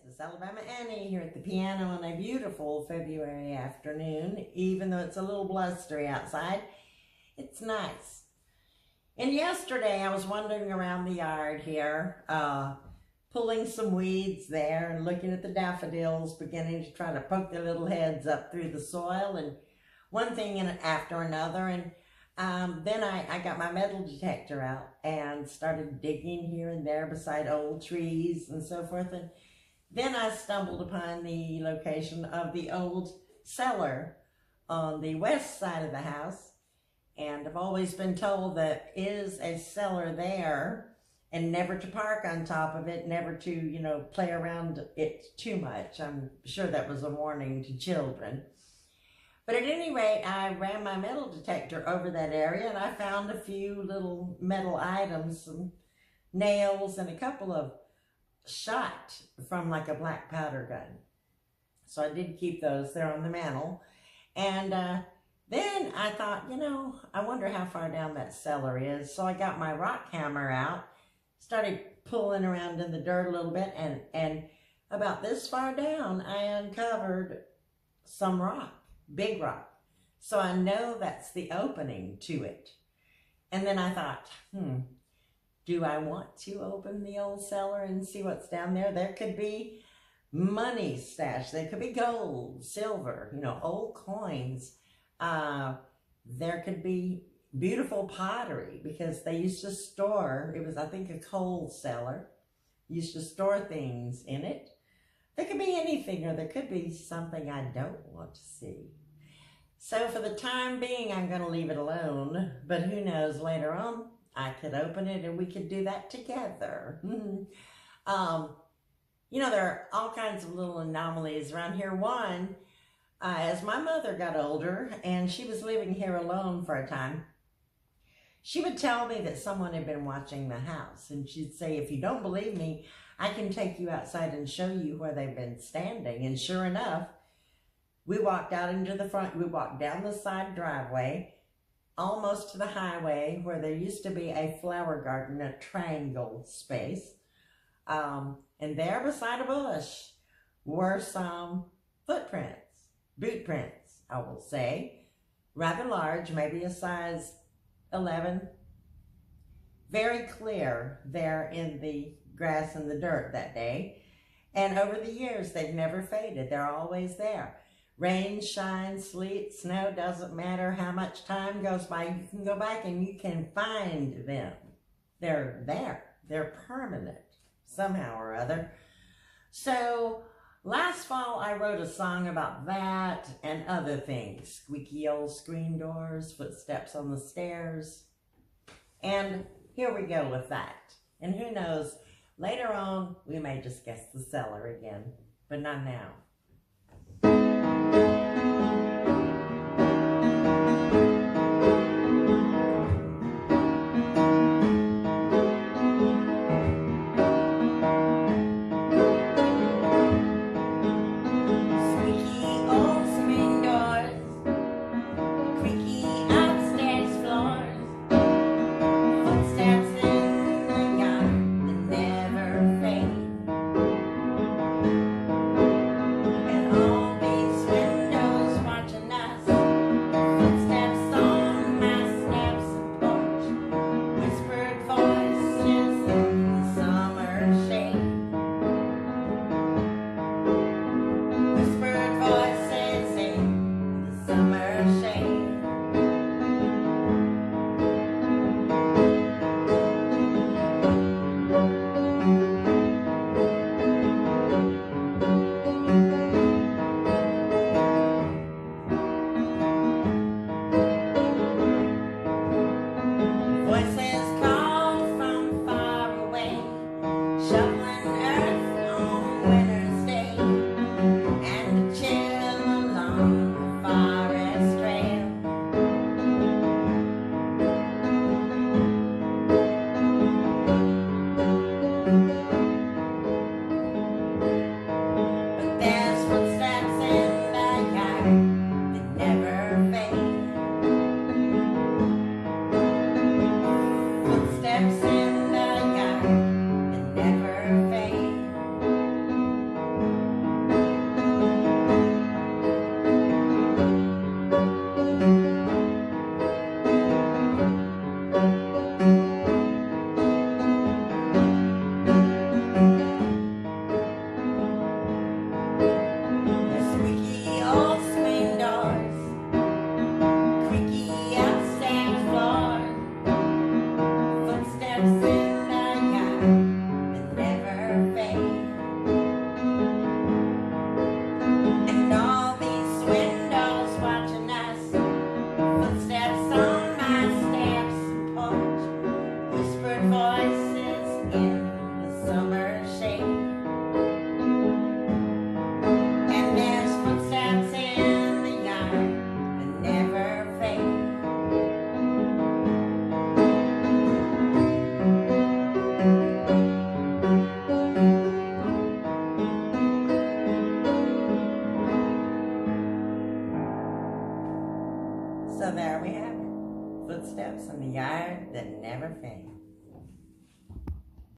This Alabama Annie here at the piano on a beautiful February afternoon. Even though it's a little blustery outside, it's nice. And yesterday I was wandering around the yard here, pulling some weeds there and looking at the daffodils beginning to try to poke their little heads up through the soil, and one thing after another. And then I got my metal detector out and started digging here and there beside old trees and so forth. And then I stumbled upon the location of the old cellar on the west side of the house. And I've always been told that is a cellar there, and never to park on top of it, never to, play around it too much. I'm sure that was a warning to children. But at any rate, I ran my metal detector over that area and I found a few little metal items, some nails and a couple of shot from like a black powder gun. So I did keep those there on the mantle. And then I thought, I wonder how far down that cellar is. So I got my rock hammer out, started pulling around in the dirt a little bit, and about this far down, I uncovered some rock, big rock. So I know that's the opening to it. And then I thought, do I want to open the old cellar and see what's down there? There could be money stashed. There could be gold, silver, old coins. There could be beautiful pottery, because they used to store, it was, I think, a coal cellar. Used to store things in it. There could be anything, or there could be something I don't want to see. So for the time being, I'm going to leave it alone. But who knows, later on, I could open it and we could do that together. There are all kinds of little anomalies around here. One, as my mother got older and she was living here alone for a time, she would tell me that someone had been watching the house, and she'd say, if you don't believe me, I can take you outside and show you where they've been standing. And sure enough, we walked out into the front, we walked down the side driveway, almost to the highway where there used to be a flower garden, a triangle space. And there beside a bush were some footprints, boot prints, I will say, rather large, maybe a size 11, very clear there in the grass and the dirt that day. And over the years, they've never faded. They're always there. Rain, shine, sleet, snow, doesn't matter how much time goes by, you can go back and you can find them. They're there. They're permanent somehow or other. So last fall, I wrote a song about that and other things. Squeaky old screen doors, footsteps on the stairs. And here we go with that. And who knows, later on, we may just guess the cellar again, but not now. So there we have it. Footsteps in the yard that never fade.